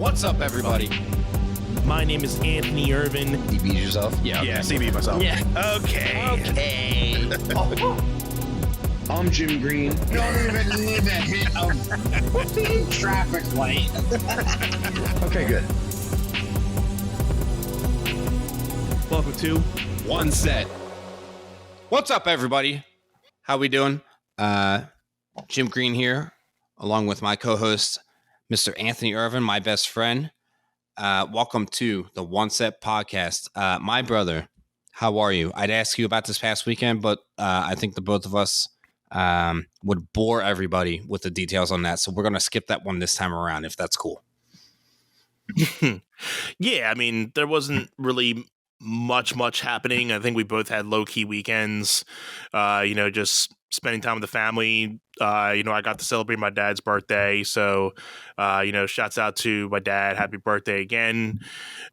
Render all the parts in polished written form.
What's up, everybody? My name is Anthony Irvin. You beat yourself? Yeah, CB myself. Yeah. Okay. I'm Jim Green. Don't even need a hit of traffic light. Okay, good. Welcome to One set. What's up, everybody? How we doing? Jim Green here, along with my co-host, Mr. Anthony Irvin, my best friend. Welcome to the One Set Podcast. My brother, how are you? I'd ask you about this past weekend, but I think the both of us would bore everybody with the details on that. So we're going to skip that one this time around, if that's cool. Yeah, I mean, there wasn't really much happening. I think we both had low-key weekends, just spending time with the family. I got to celebrate my dad's birthday. So, shouts out to my dad. Happy birthday again.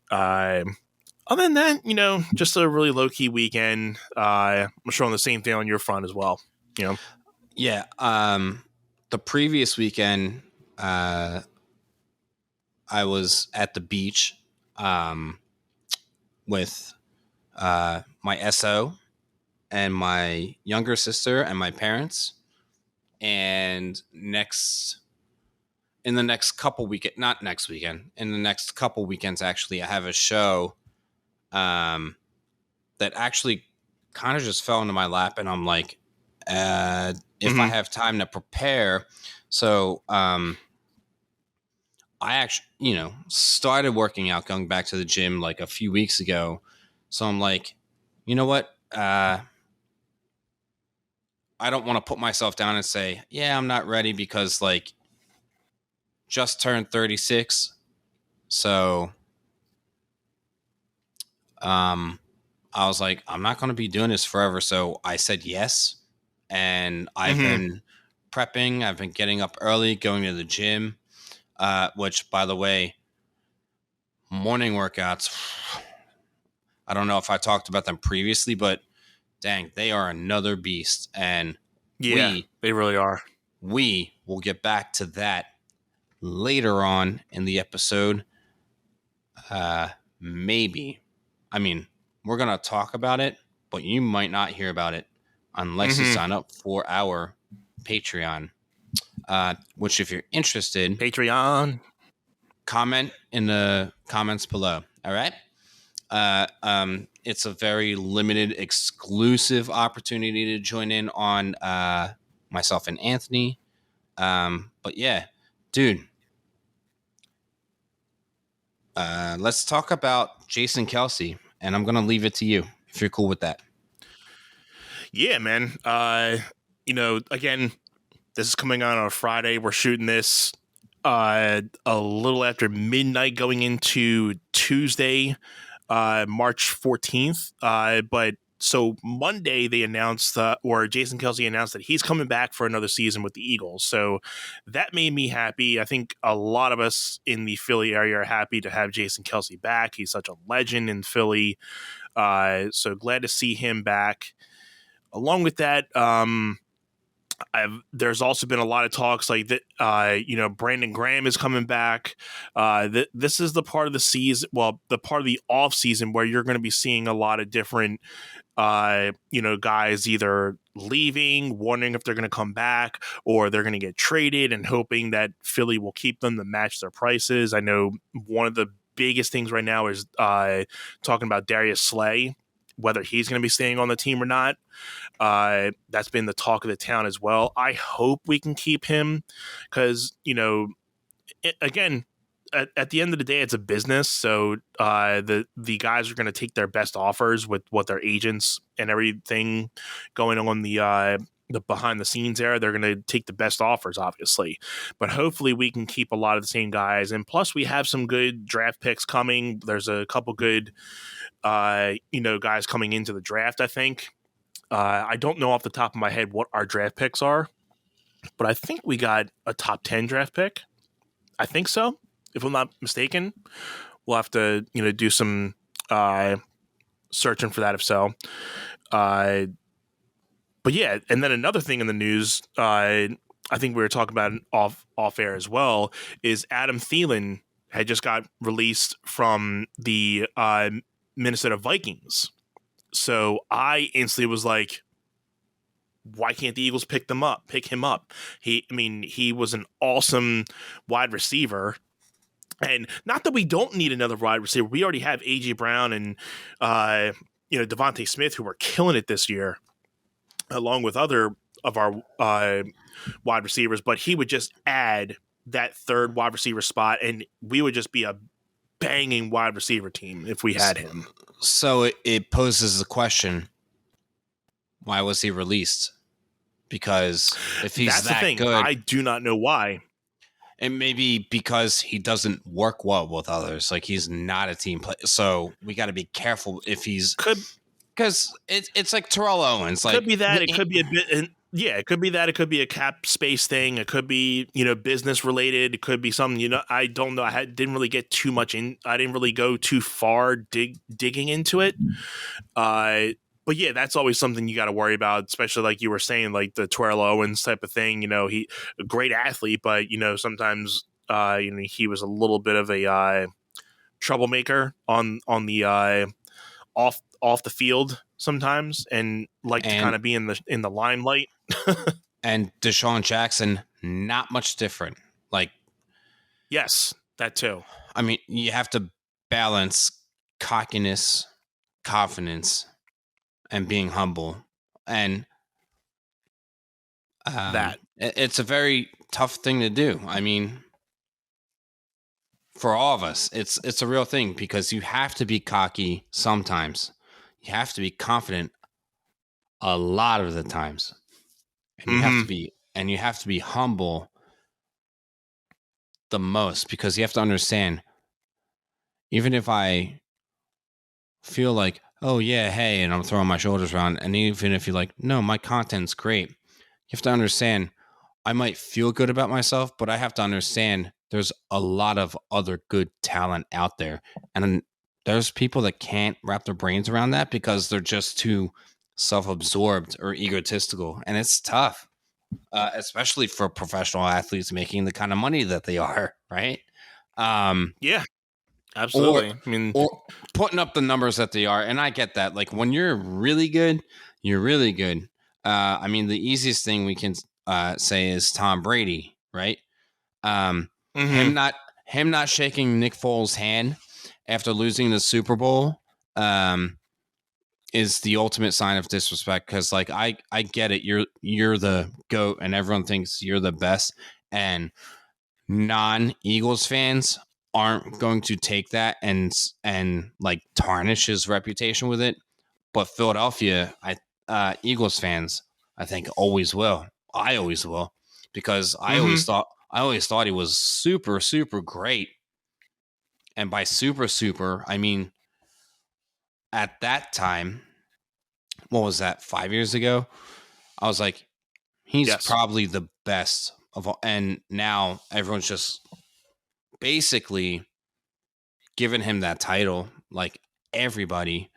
Other than that, just a really low-key weekend. I'm sure on the same thing on your front as well. Yeah. The previous weekend, I was at the beach with my SO and my younger sister and my parents. And in the next couple weekends, actually, I have a show that actually kind of just fell into my lap. And I'm like, if I have time to prepare. So I actually, started working out, going back to the gym like a few weeks ago. So I'm like, you know what? I don't want to put myself down and say, yeah, I'm not ready because like just turned 36. So I was like, I'm not going to be doing this forever. So I said yes. And I've been prepping. I've been getting up early, going to the gym, which, by the way, morning workouts, I don't know if I talked about them previously, but dang, they are another beast. And Yeah, they really are. We will get back to that later on in the episode. Maybe. I mean, we're going to talk about it, but you might not hear about it unless you sign up for our Patreon, which if you're interested, Patreon, comment in the comments below. All right. It's a very limited, exclusive opportunity to join in on myself and Anthony. But yeah, dude, let's talk about Jason Kelce, and I'm gonna leave it to you if you're cool with that. Yeah, man. Again, this is coming out on a Friday. We're shooting this a little after midnight going into Tuesday, March 14th. But so Monday they announced or Jason Kelce announced that he's coming back for another season with the Eagles. So that made me happy. I think a lot of us in the Philly area are happy to have Jason Kelce back. He's such a legend in Philly. So glad to see him back. Along with that, there's also been a lot of talks like that. Brandon Graham is coming back. This is the part of the season, the part of the off season where you're going to be seeing a lot of different, guys either leaving, wondering if they're going to come back, or they're going to get traded and hoping that Philly will keep them to match their prices. I know one of the biggest things right now is talking about Darius Slay, whether he's going to be staying on the team or not. That's been the talk of the town as well. I hope we can keep him because, again, at the end of the day, it's a business. So the guys are going to take their best offers with what their agents and everything going on the behind the scenes there. They're going to take the best offers, obviously. But hopefully we can keep a lot of the same guys. And plus we have some good draft picks coming. There's a couple good guys coming into the draft, I think. I don't know off the top of my head what our draft picks are, but I think we got a top 10 draft pick. I think so, if I'm not mistaken. We'll have to, do some searching for that if so. But yeah, and then another thing in the news, I think we were talking about off air as well, is Adam Thielen had just got released from the Minnesota Vikings. So I instantly was like, why can't the Eagles pick him up? He was an awesome wide receiver. And not that we don't need another wide receiver. We already have A.J. Brown and Devontae Smith, who were killing it this year, along with other of our wide receivers. But he would just add that third wide receiver spot, and we would just be a banging wide receiver team if we had him. So it poses the question, why was he released? Because if he's That's that the thing. good, I do not know why. and maybe because he doesn't work well with others, like he's not a team player. So we got to be careful if he's because it's like Terrell Owens. Like, could be that. It could be a bit. Yeah, it could be that. It could be a cap space thing. It could be business related. It could be something. I don't know. Didn't really get too much in. I didn't really go too far digging into it. But yeah, that's always something you got to worry about, especially like you were saying, like the Terrell Owens type of thing. He a great athlete, but sometimes he was a little bit of a troublemaker on the off the field sometimes, and like to kind of be in the limelight. And Deshaun Jackson, not much different. Like, yes, that too. I mean, you have to balance cockiness, confidence, and being humble, and that it's a very tough thing to do. I mean, for all of us, it's a real thing because you have to be cocky sometimes. You have to be confident a lot of the times, and you have to be humble the most, because you have to understand, even if I feel like, oh yeah, hey, and I'm throwing my shoulders around, and even if you're like, no, my content's great, you have to understand I might feel good about myself, but I have to understand there's a lot of other good talent out there, and there's people that can't wrap their brains around that because they're just too self-absorbed or egotistical, and it's tough, especially for professional athletes making the kind of money that they are, right? Yeah, absolutely. Or putting up the numbers that they are, and I get that. Like, when you're really good, you're really good. The easiest thing we can say is Tom Brady, right? Him not shaking Nick Foles' hand after losing the Super Bowl is the ultimate sign of disrespect. Because, like, I get it, you're the GOAT, and everyone thinks you're the best, and non-Eagles fans aren't going to take that and like tarnish his reputation with it. But Philadelphia, Eagles fans, I think always will. I always will, because I always thought he was super, super great. And by super, super, I mean, at that time, what was that, 5 years ago? I was like, he's probably the best of all. And now everyone's just basically giving him that title, like everybody,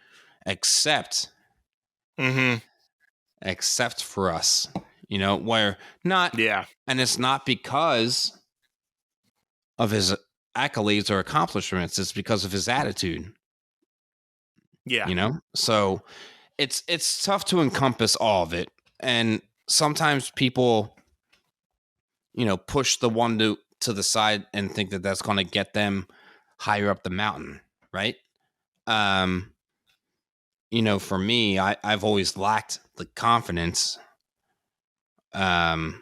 except for us, where not, and it's not because of his accolades or accomplishments, it's because of his attitude. So it's tough to encompass all of it, and sometimes people push the one to the side and think that that's going to get them higher up the mountain, right? For me, I've always lacked the confidence. No.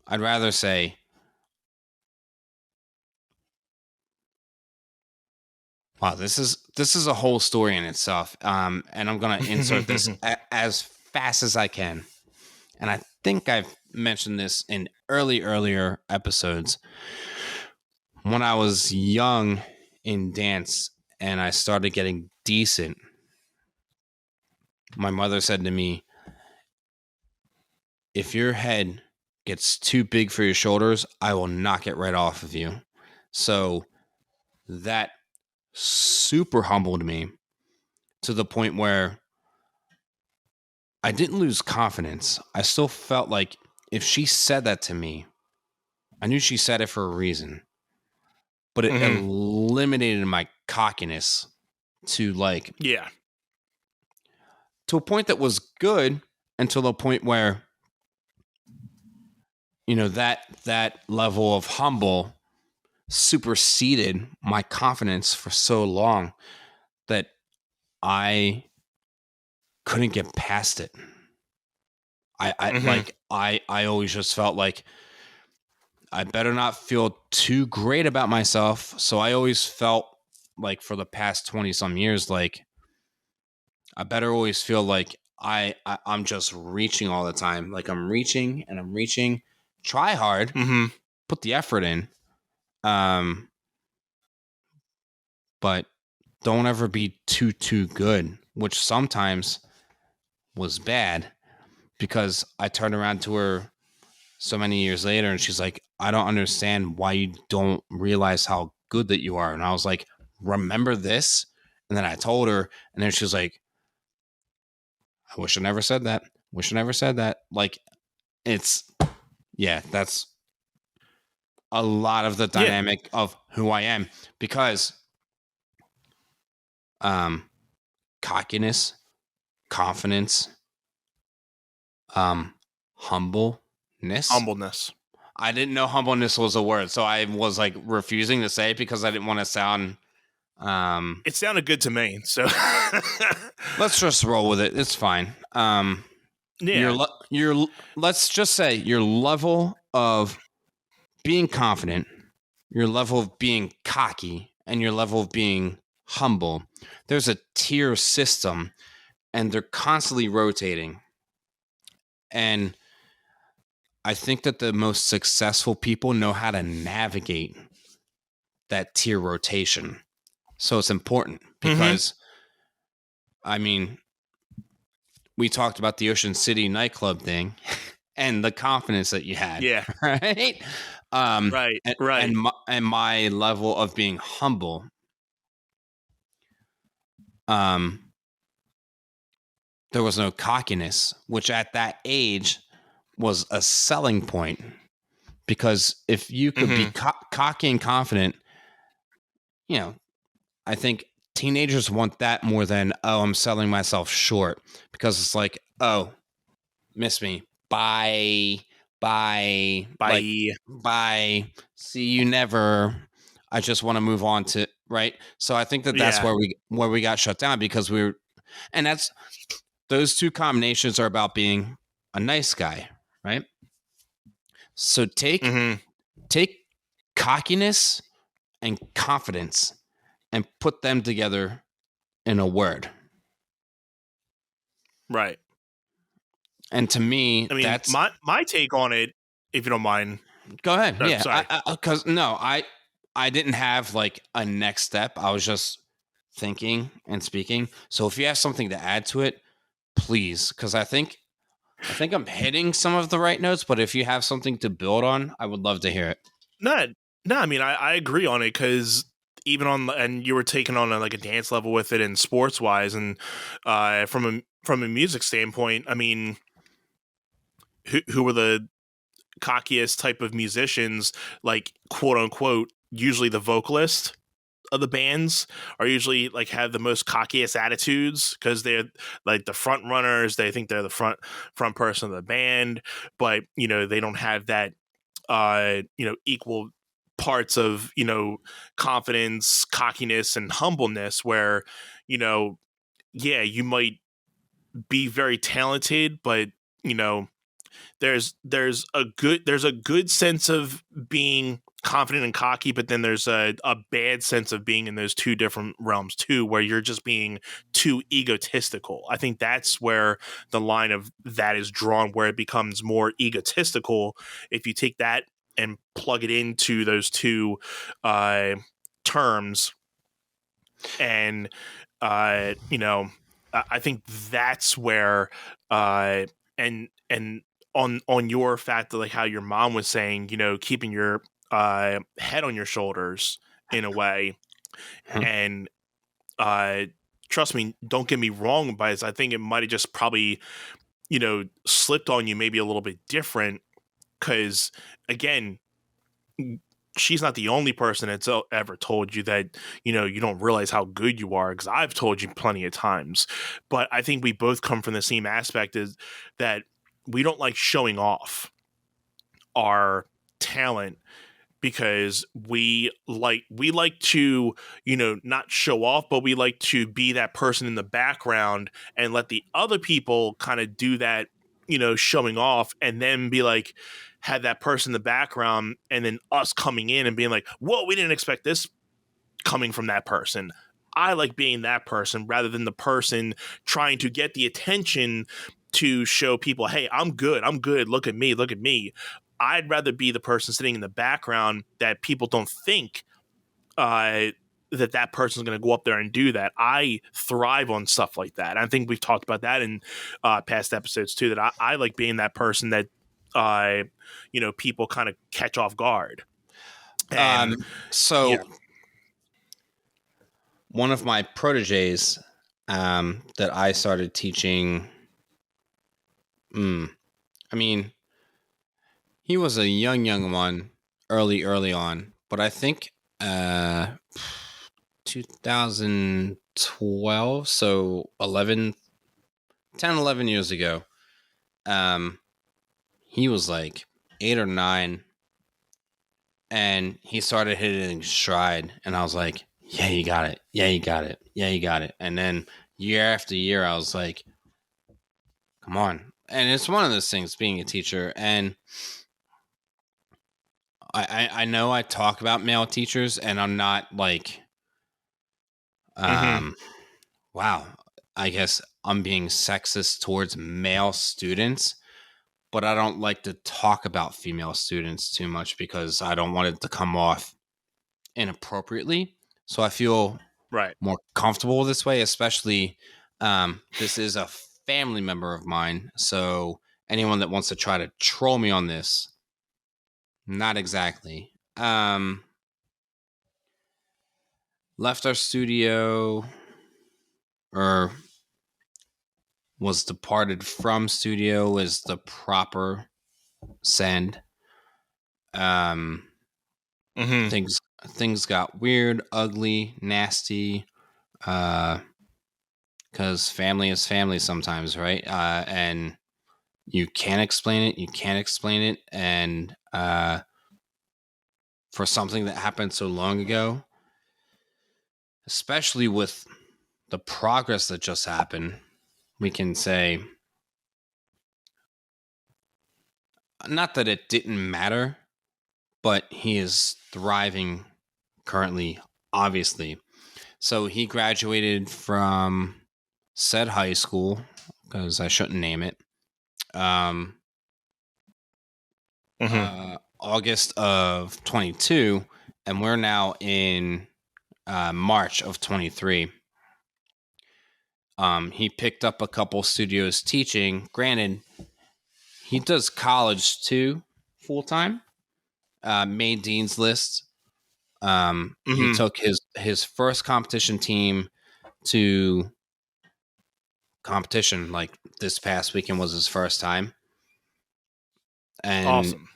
I'd rather say, wow, this is a whole story in itself. And I'm going to insert this as fast as I can. And I think I've mentioned this in earlier episodes. When I was young in dance and I started getting decent, my mother said to me, if your head gets too big for your shoulders, I will knock it right off of you. So that super humbled me to the point where I didn't lose confidence. I still felt like if she said that to me, I knew she said it for a reason, but it Mhm. eliminated my cockiness to like Yeah. to a point that was good until the point where that level of humble superseded my confidence for so long that I couldn't get past it. I Mhm. like I always just felt like I better not feel too great about myself. So I always felt like for the past 20 some years, like I better always feel like I'm just reaching all the time. Like I'm reaching and I'm reaching. Try hard, Mhm. put the effort in. Um, but don't ever be too good, which sometimes was bad because I turned around to her so many years later and she's like, I don't understand why you don't realize how good that you are. And I was like, remember this? And then I told her, and then she was like, I wish I never said that. Wish I never said that. Like, it's, yeah, that's a lot of the Yeah. dynamic of who I am because um cockiness, confidence, um humbleness. Humbleness. I didn't know humbleness was a word, so I was like refusing to say it because I didn't want to sound It sounded good to me. So let's just roll with it. It's fine. yeah. Let's just say your level of being confident, your level of being cocky, and your level of being humble. There's a tier system and they're constantly rotating. And I think that the most successful people know how to navigate that tier rotation. So it's important Mhm. because, I mean, we talked about the Ocean City nightclub thing and the confidence that you had, Yeah. right? Right. And, Right. and my level of being humble, um, there was no cockiness, which at that age was a selling point because if you could be Mhm. cocky and confident, you know, I think teenagers want that more than, oh, I'm selling myself short because it's like, oh, miss me. Bye. Bye. Like, Bye. bye. See you never. I just want to move on to right. So I think that that's Yeah. where we got shut down because we were, and that's those two combinations are about being a nice guy, right? So Mhm. take cockiness and confidence and put them together in a word. Right. And to me, I mean, that's my take on it, if you don't mind. go ahead. Oh, Yeah, sorry. because no, I didn't have like a next step. I was just thinking and speaking. So if you have something to add to it, please, because I think I'm hitting some of the right notes. But if you have something to build on, I would love to hear it. No, no. I mean, I agree on it because even on and you were taking on like a dance level with it and sports wise, and from a music standpoint, I mean, who were the cockiest type of musicians, like quote unquote, usually the vocalist of the bands are usually like have the most cockiest attitudes because they're like the front runners. They think they're the front person of the band, but they don't have that equal parts of confidence, cockiness, and humbleness. Where yeah, you might be very talented, but you know there's a good sense of being confident and cocky, but then there's a bad sense of being in those two different realms too, where you're just being too egotistical. I think that's where the line of that is drawn, where it becomes more egotistical if you take that and plug it into those two terms. And I think that's where and on your fact that, like, how your mom was saying, keeping your head on your shoulders in a way. Mhm. And uh trust me, don't get me wrong, but I think it might have just probably slipped on you maybe a little bit different because, again, she's not the only person that's ever told you that, you know, you don't realize how good you are, because I've told you plenty of times. But I think we both come from the same aspect, is that we don't like showing off our talent, because we like to, you know, not show off, but we like to be that person in the background and let the other people kind of do that, you know, showing off, and then be like, had that person in the background, and then us coming in and being like, whoa, we didn't expect this coming from that person. I like being that person rather than the person trying to get the attention to show people, hey, I'm good, look at me. I'd rather be the person sitting in the background that people don't think that person's going to go up there and do that. I thrive on stuff like that. I think we've talked about that in past episodes too, that I like being that person that, you know, people kind of catch off guard. And So yeah. one of my proteges that I started teaching, I mean, he was a young one early on, but I think 2012, so 11 years ago, he was like 8 or 9, and he started hitting stride, and I was like, yeah, you got it. Yeah, you got it. Yeah, you got it. And then year after year, I was like, come on. And it's one of those things, being a teacher, and I know I talk about male teachers, and I'm not like, wow, I guess I'm being sexist towards male students, but I don't like to talk about female students too much because I don't want it to come off inappropriately. So I feel Right. more comfortable this way, especially this is a family member of mine. So anyone that wants to try to troll me on this, not exactly. Left our studio, or was departed from studio is the proper send. Things got weird, ugly, nasty, because family is family sometimes, right? And you can't explain it, and for something that happened so long ago, especially with the progress that just happened, we can say, not that it didn't matter, but he is thriving currently, obviously. So he graduated from said high school, because I shouldn't name it, August of 22, and we're now in March of 23. He picked up a couple studios teaching. Granted, he does college too, full time. Made Dean's List. He took his first competition team to competition, like this past weekend was his first time. And Awesome.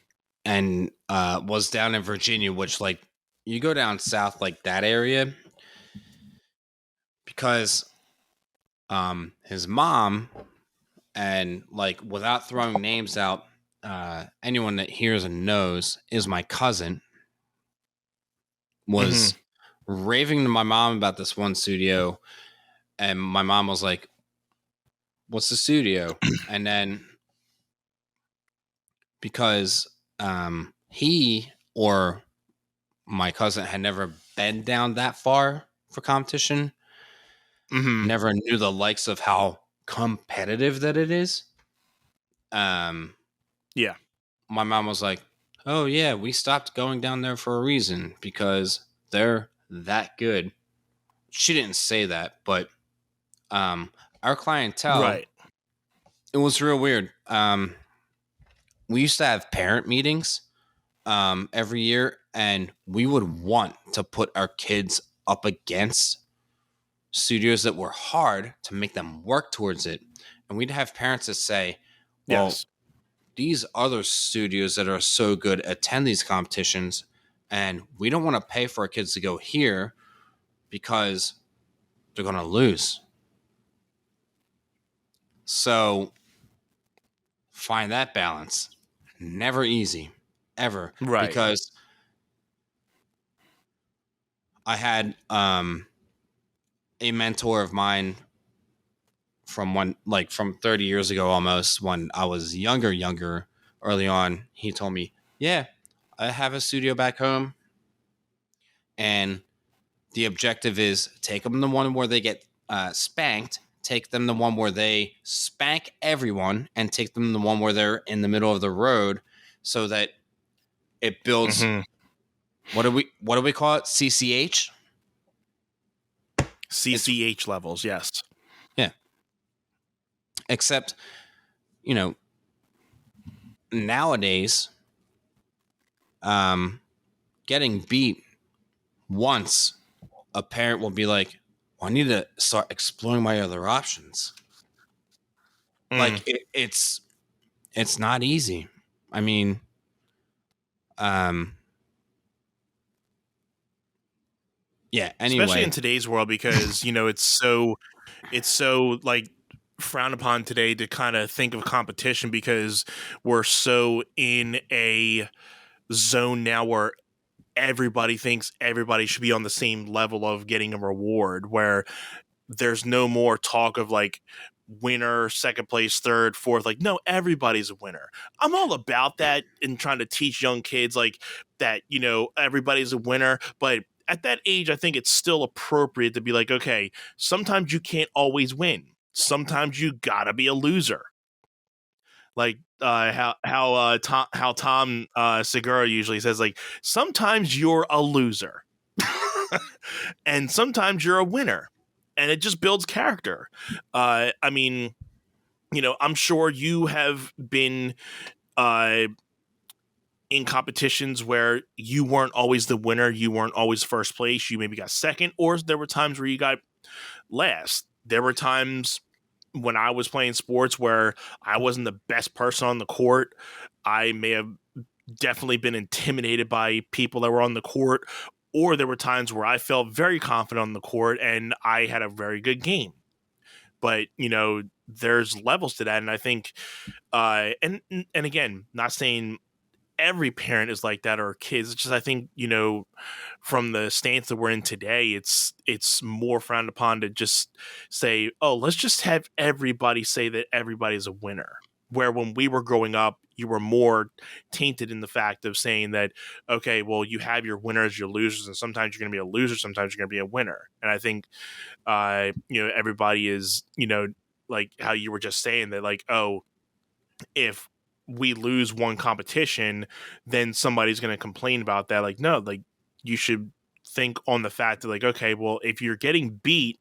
And was down in Virginia, which, like, you go down south, like that area, because his mom, and like, without throwing names out, anyone that hears and knows, is my cousin, was raving to my mom about this one studio, and my mom was like, what's the studio? And then, because he or my cousin had never been down that far for competition, never knew the likes of how competitive that it is. Yeah. My mom was like, oh yeah, we stopped going down there for a reason, because they're that good. She didn't say that, but our clientele, Right. it was real weird. We used to have parent meetings every year, and we would want to put our kids up against studios that were hard to make them work towards it. And we'd have parents that say, well, Yes. these other studios that are so good attend these competitions, And we don't want to pay for our kids to go here because they're going to lose. So find that balance. Never easy, ever. Right. Because I had a mentor of mine from 30 years ago almost, when I was younger, early on. He told me, yeah, I have a studio back home, and the objective is take them the one where they get spanked, take them the one where they spank everyone, and take them the one where they're in the middle of the road, so that it builds. Mm-hmm. What do we call it? CCH. CCH levels, yes. Yeah. Except, nowadays, getting beat once, a parent will be like, well, I need to start exploring my other options. Like it's not easy. I mean, yeah. Anyway, especially in today's world, because it's so like frowned upon today to kind of think of competition, because we're so in a zone now where everybody thinks everybody should be on the same level of getting a reward, where there's no more talk of like winner, second place, third, fourth. Like, no, everybody's a winner. I'm all about that and trying to teach young kids like that, everybody's a winner. But at that age, I think it's still appropriate to be like, okay, sometimes you can't always win. Sometimes you gotta be a loser. Like how Tom Segura usually says, like, sometimes you're a loser, and sometimes you're a winner, and it just builds character. I mean, I'm sure you have been in competitions where you weren't always the winner, you weren't always first place, you maybe got second, or there were times where you got last. There were times when I was playing sports where I wasn't the best person on the court. I may have definitely been intimidated by people that were on the court, or there were times where I felt very confident on the court and I had a very good game. But, there's levels to that. And I think, and again, not saying every parent is like that or kids. It's just, I think, from the stance that we're in today, it's more frowned upon to just say, oh, let's just have everybody say that everybody's a winner. Where when we were growing up, you were more tainted in the fact of saying that, okay, well, you have your winners, your losers, and sometimes you're going to be a loser, sometimes you're going to be a winner. And I think, everybody is, like how you were just saying that, like, oh, if we lose one competition, then somebody's going to complain about that. Like, no, like, you should think on the fact that, like, okay, well, if you're getting beat,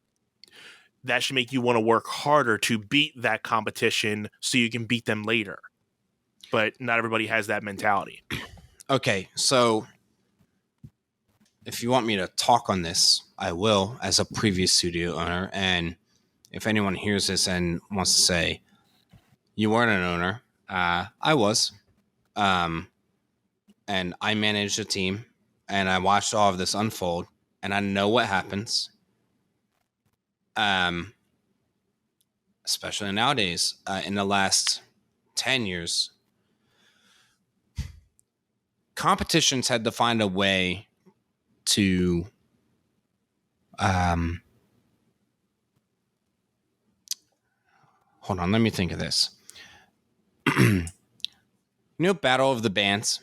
that should make you want to work harder to beat that competition so you can beat them later. But not everybody has that mentality. Okay, so if you want me to talk on this, I will, as a previous studio owner. And if anyone hears this and wants to say, you weren't an owner, I was. And I managed a team, and I watched all of this unfold, and I know what happens. Especially nowadays, in the last 10 years, competitions had to find a way to hold on, let me think of this. Battle of the Bands?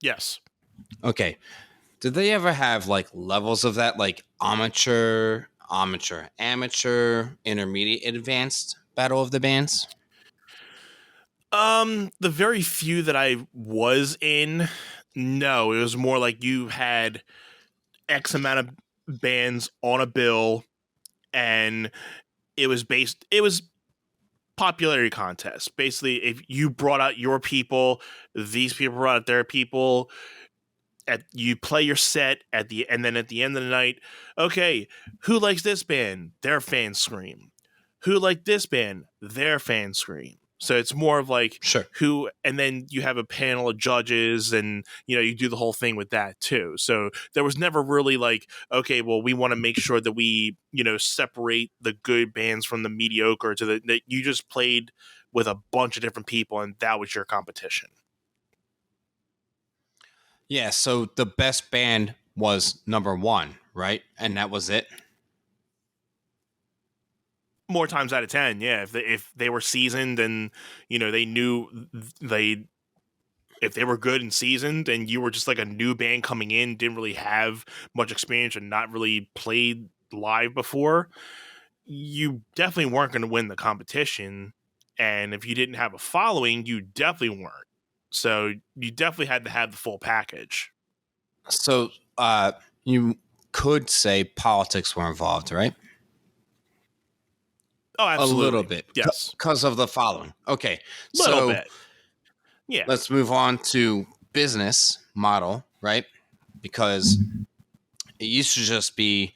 Yes. Okay. Did they ever have like levels of that, like amateur, intermediate, advanced Battle of the Bands? The very few that I was in, no, it was more like you had X amount of bands on a bill, and it was popularity contest. Basically, if you brought out your people, these people brought out their people. You play your set and then at the end of the night, okay, who likes this band? Their fans scream. Who like this band? Their fans scream. So it's more of like Sure. who, and then you have a panel of judges, and you do the whole thing with that too. So there was never really like, okay, well, we want to make sure that we separate the good bands from the mediocre, to that you just played with a bunch of different people, and that was your competition. Yeah, so the best band was number 1, right? And that was it. More times out of 10, yeah. If they were seasoned, and they knew if they were good and seasoned, and you were just like a new band coming in, didn't really have much experience and not really played live before, you definitely weren't going to win the competition. And if you didn't have a following, you definitely weren't. So you definitely had to have the full package. So you could say politics were involved, right? Oh, absolutely. A little bit. Yes. Because of the following. Okay. Little bit. Yeah. Let's move on to business model, right? Because it used to just be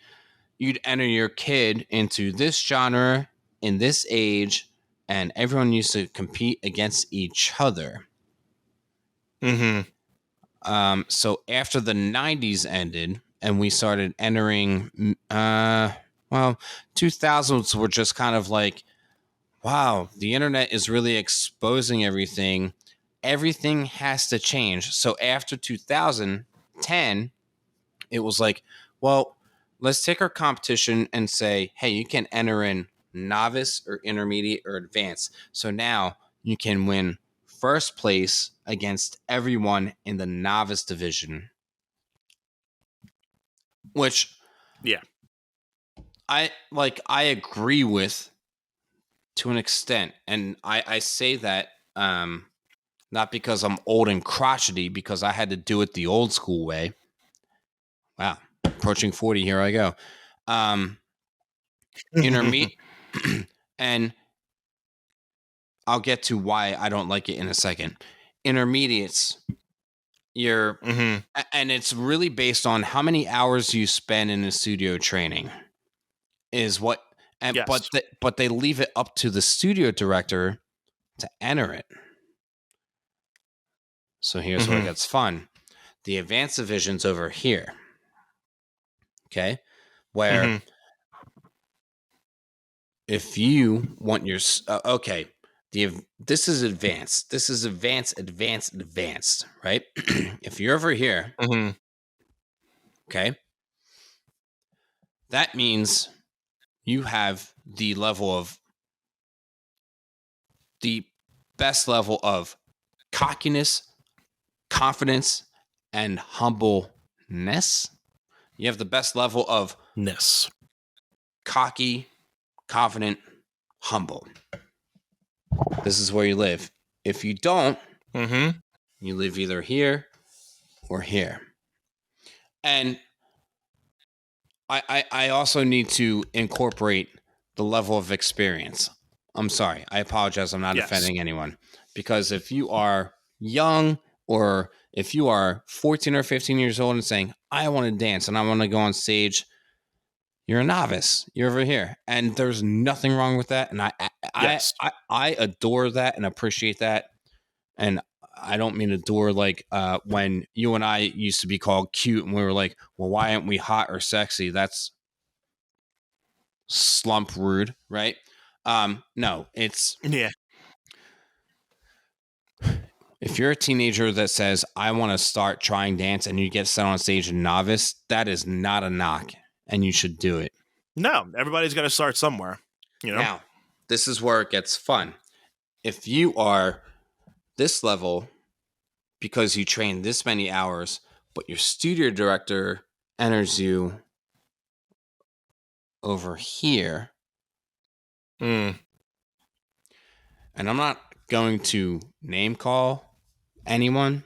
you'd enter your kid into this genre in this age, and everyone used to compete against each other. Mm-hmm. So after the 90s ended and we started entering, 2000s were just kind of like, wow, the internet is really exposing everything. Everything has to change. So after 2010, it was like, well, let's take our competition and say, hey, you can enter in novice or intermediate or advanced. So now you can win first place against everyone in the novice division. Which, yeah, I agree with to an extent. And I say that not because I'm old and crotchety, because I had to do it the old school way. Wow. Approaching 40, here I go. Intermediate, and I'll get to why I don't like it in a second. Intermediates, and it's really based on how many hours you spend in the studio training is what, and yes. but they leave it up to the studio director to enter it. So here's where it gets fun. The advanced division's over here. Okay. Where if you want your, this is advanced. This is advanced, right? If you're over here, okay, that means you have the best level of cockiness, confidence, and humbleness. You have the best level of cocky, confident, humble. This is where you live. If you don't, you live either here or here. And I also need to incorporate the level of experience. I'm sorry. I apologize. I'm not offending anyone. Because if you are young, or if you are 14 or 15 years old and saying, I want to dance and I want to go on stage, you're a novice. You're over here. And there's nothing wrong with that. And I adore that and appreciate that. And I don't mean adore like when you and I used to be called cute and we were like, well, why aren't we hot or sexy? That's slump rude, right? No, it's... Yeah. If you're a teenager that says, I want to start trying dance, and you get set on stage in novice, that is not a knock, and you should do it. No, everybody's got to start somewhere. Now, this is where it gets fun. If you are this level because you train this many hours, but your studio director enters you over here, and I'm not going to name call anyone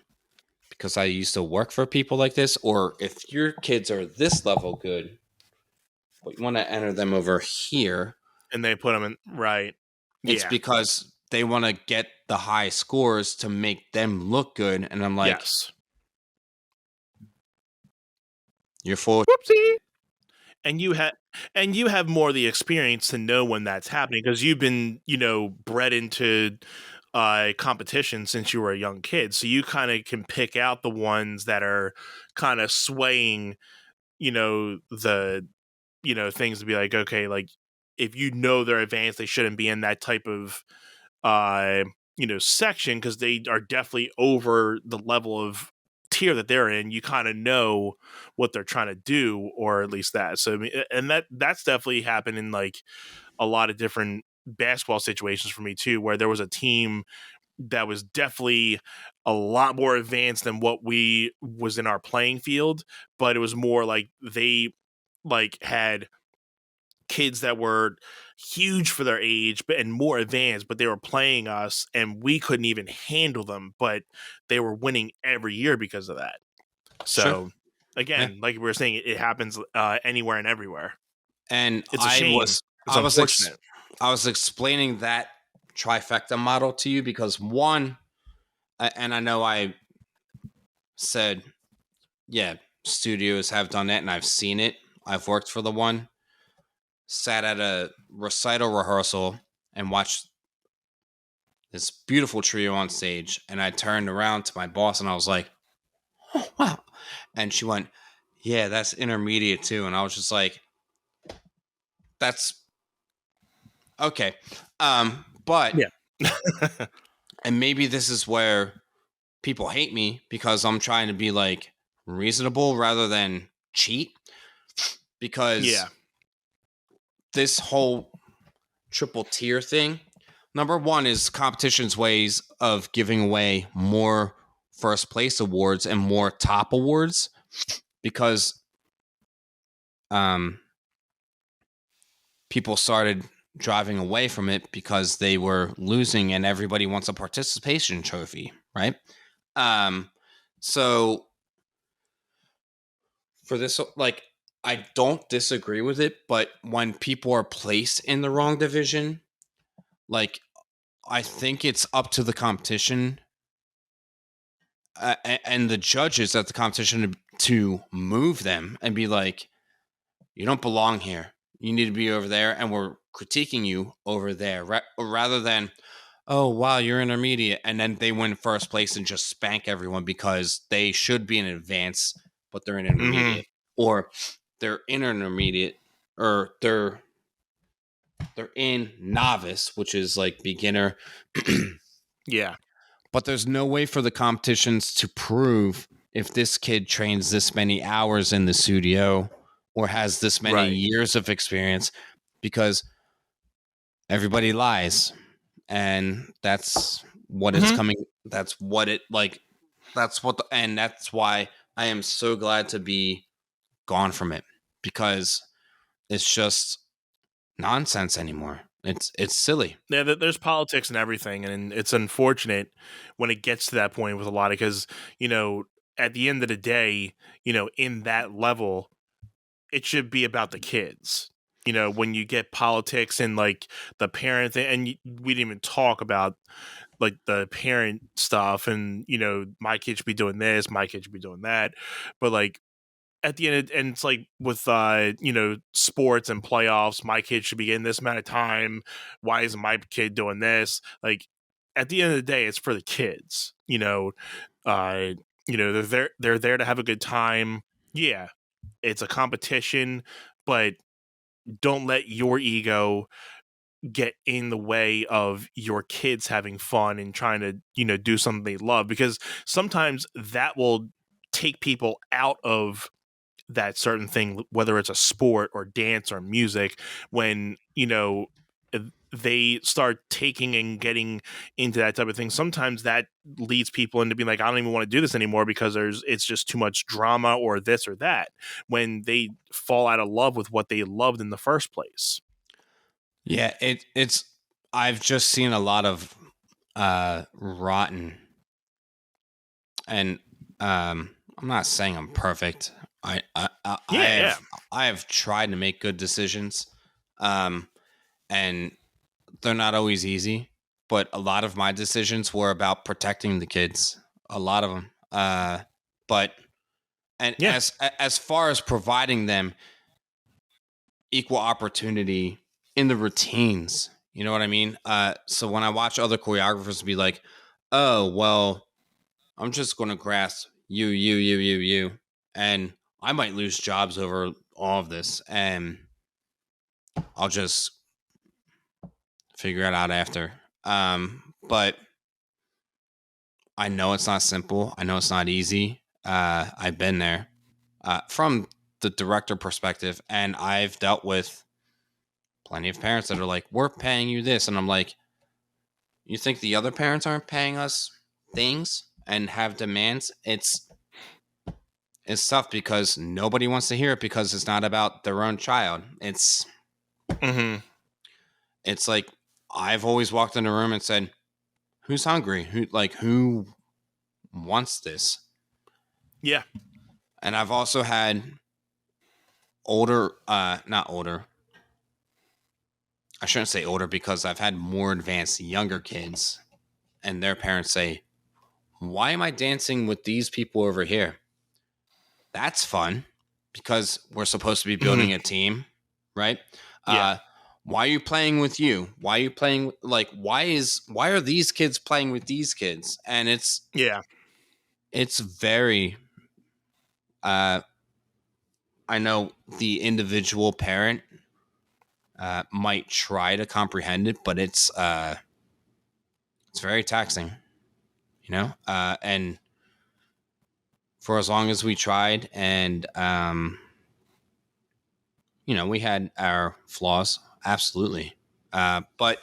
because I used to work for people like this, or if your kids are this level good, but you want to enter them over here, and they put them in, right? It's because they want to get the high scores to make them look good. And I'm like, yes, you're full. Whoopsie. and you have more of the experience to know when that's happening because you've been bred into competition since you were a young kid, so you kind of can pick out the ones that are kind of swaying the things to be like, okay, like if they're advanced, they shouldn't be in that type of uh section because they are definitely over the level of tier that they're in. You kind of know what they're trying to do, or at least that. So I mean, and that's definitely happened in like a lot of different basketball situations for me too, where there was a team that was definitely a lot more advanced than what we was in our playing field, but it was more like they like had kids that were huge for their age and more advanced, but they were playing us and we couldn't even handle them, but they were winning every year because of that. Sure. So Yeah. again, like we were saying, it happens anywhere and everywhere. And It's a shame. It's unfortunate. I was explaining that trifecta model to you because one, and I know I said, yeah, studios have done that and I've seen it. I've worked for the one, sat at a recital rehearsal and watched this beautiful trio on stage. And I turned around to my boss and I was like, oh, wow. And she went, yeah, that's intermediate too. And I was just like, that's okay. But, Yeah. and maybe this is where people hate me because I'm trying to be like reasonable rather than cheat. Because Yeah. this whole triple tier thing, number one is competition's ways of giving away more first place awards and more top awards because people started driving away from it because they were losing and everybody wants a participation trophy, right? So for this, like, I don't disagree with it, but when people are placed in the wrong division, like, I think it's up to the competition and the judges at the competition to move them and be like, you don't belong here. You need to be over there, and we're critiquing you over there, rather than, oh, wow, you're intermediate, and then they win first place and just spank everyone because they should be in advance, but they're in intermediate, or they're in intermediate, or they're in novice, which is like beginner. Yeah. But there's no way for the competitions to prove if this kid trains this many hours in the studio or has this many Right. years of experience because everybody lies. And that's what it's coming. That's what it like. That's what, and that's why I am so glad to be gone from it because it's just nonsense anymore. It's silly. Yeah, there's politics and everything, and it's unfortunate when it gets to that point with a lot of because at the end of the day, in that level, it should be about the kids. When you get politics and like the parent thing, and we didn't even talk about like the parent stuff, and my kid should be doing this, my kid should be doing that, but like at the end and it's like with sports and playoffs, my kid should be getting this amount of time, why isn't my kid doing this? Like at the end of the day, it's for the kids. uh they're there to have a good time. Yeah, it's a competition, but don't let your ego get in the way of your kids having fun and trying to do something they love, because sometimes that will take people out of that certain thing, whether it's a sport or dance or music, when they start taking and getting into that type of thing. Sometimes that leads people into being like, I don't even want to do this anymore because it's just too much drama or this or that, when they fall out of love with what they loved in the first place. Yeah, it's I've just seen a lot of rotten, and I'm not saying I'm perfect. Yeah. I have tried to make good decisions, and they're not always easy. But a lot of my decisions were about protecting the kids. A lot of them, but and Yeah. as far as providing them, equal opportunity in the routines. You know what I mean? So when I watch other choreographers be like, oh, well, I'm just going to grasp you. And I might lose jobs over all of this. And I'll just figure it out after. But I know it's not simple. I know it's not easy. I've been there from the director perspective, and I've dealt with plenty of parents that are like, we're paying you this. And I'm like, you think the other parents aren't paying us things and have demands? It's tough because nobody wants to hear it because it's not about their own child. It's like I've always walked in a room and said, who's hungry? Who wants this? Yeah. And I've also had not older. I shouldn't say older because I've had more advanced younger kids and their parents say, why am I dancing with these people over here? That's fun because we're supposed to be building a team, right? Yeah. Why are you playing with you? Why are you playing why are these kids playing with these kids? And it's very I know the individual parent might try to comprehend it, but it's very taxing, you know? And for as long as we tried and we had our flaws, absolutely. But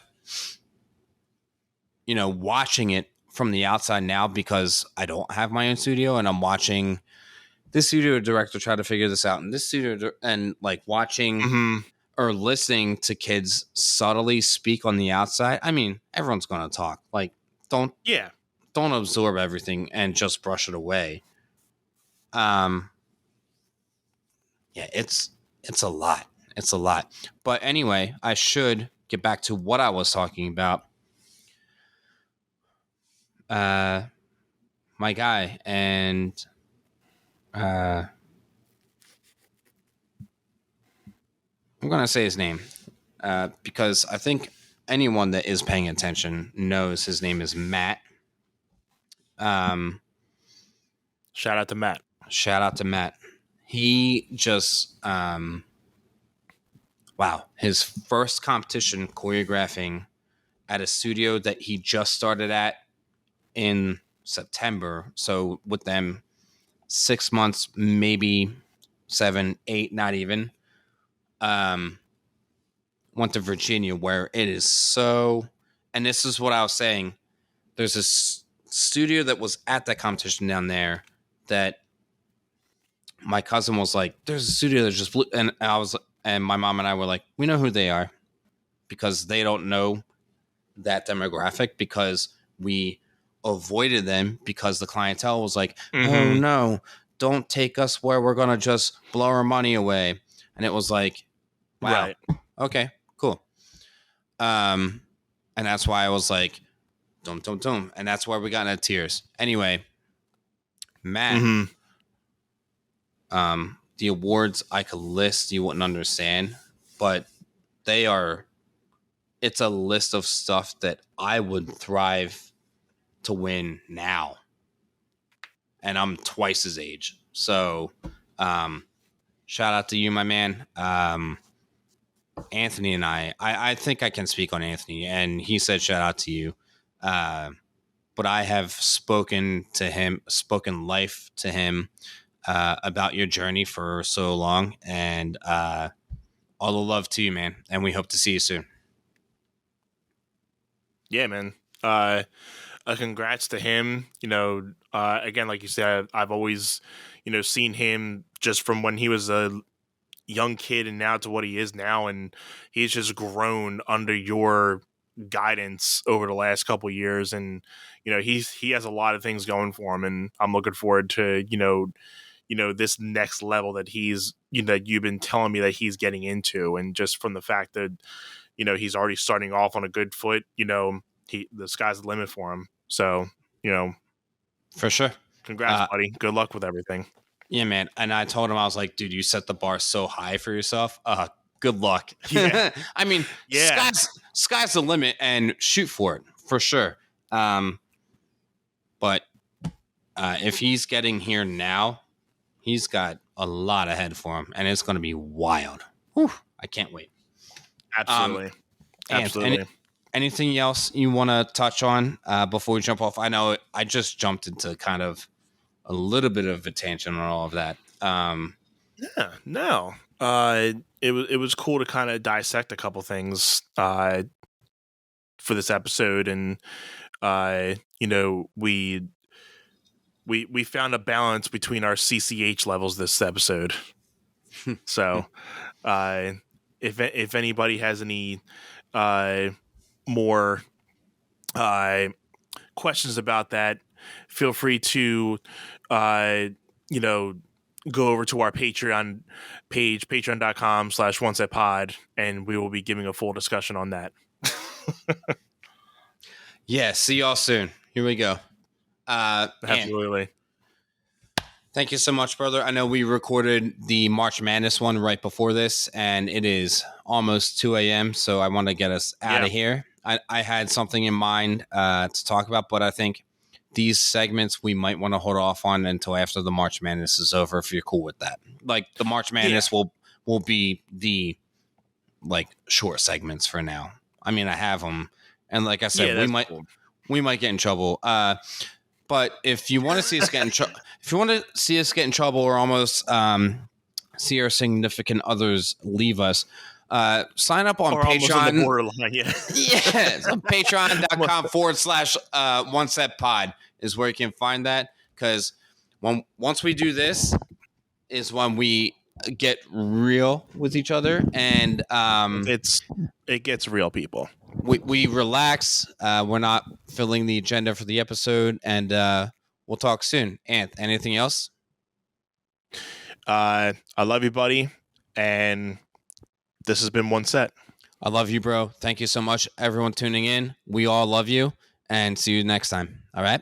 watching it from the outside now because I don't have my own studio and I'm watching this studio director try to figure this out and this studio and like watching or listening to kids subtly speak on the outside. I mean, everyone's going to talk. Like, don't absorb everything and just brush it away. Yeah, it's a lot. It's a lot. But anyway, I should get back to what I was talking about. My guy and I'm going to say his name because I think anyone that is paying attention knows his name is Matt. Shout out to Matt. He just his first competition choreographing at a studio that he just started at in September. So with them 6 months, maybe 7, 8, not even. Went to Virginia where it is so, and this is what I was saying. There's this studio that was at that competition down there that my cousin was like, there's a studio that just blew, and my mom and I were like, we know who they are because they don't know that demographic because we avoided them because the clientele was like, oh no, don't take us where we're going to just blow our money away. And it was like, wow, okay, cool. And that's why I was like, dum. And that's why we got into tears. Anyway, Matt, the awards I could list, you wouldn't understand, but it's a list of stuff that I would thrive to win now. And I'm twice his age. So, shout out to you, my man. Anthony and I think I can speak on Anthony, and he said shout out to you. But I have spoken life to him about your journey for so long, and all the love to you, man. And we hope to see you soon. Yeah, man. Congrats to him. Again, like you said, I've always, seen him just from when he was a young kid and now to what he is now, and he's just grown under your guidance over the last couple of years, and he has a lot of things going for him, and I'm looking forward to this next level that he's that you've been telling me that he's getting into, and just from the fact that he's already starting off on a good foot, the sky's the limit for him. So for sure, congrats, buddy. Good luck with everything. Yeah, man. And I told him, I was like, dude, you set the bar so high for yourself. good luck. Yeah. I mean, Yeah. sky's the limit, and shoot for it for sure. But if he's getting here now, he's got a lot ahead for him, and it's going to be wild. Whew, I can't wait. Absolutely. Absolutely. Anything else you want to touch on before we jump off? I know I just jumped into kind of a little bit of a tangent on all of that. Yeah, no. It was cool to kind of dissect a couple things for this episode, and we found a balance between our CCH levels this episode. So, if anybody has any more questions about that, feel free to go over to our Patreon page, patreon.com/onesetpod, and we will be giving a full discussion on that. Yeah, see y'all soon. Here we go. Absolutely. Thank you so much, brother. I know we recorded the March Madness one right before this, and it is almost 2 a.m., so I want to get us out of here. I had something in mind to talk about, but I think these segments we might want to hold off on until after the March Madness is over, if you're cool with that. Like, the March Madness will be the, like, short segments for now. I mean, I have them, and like I said, we might get in trouble. But if you want to see us get in trouble, or almost see our significant others leave us, sign up on or Patreon. On the borderline, yeah. Yeah, so patreon.com/OneSetPod is where you can find that, because once we do this is when we get real with each other, and it gets real, people. We relax. We're not filling the agenda for the episode, and we'll talk soon. Anth, anything else? I love you, buddy, and this has been One Set. I love you, bro. Thank you so much, everyone tuning in. We all love you, and see you next time. All right?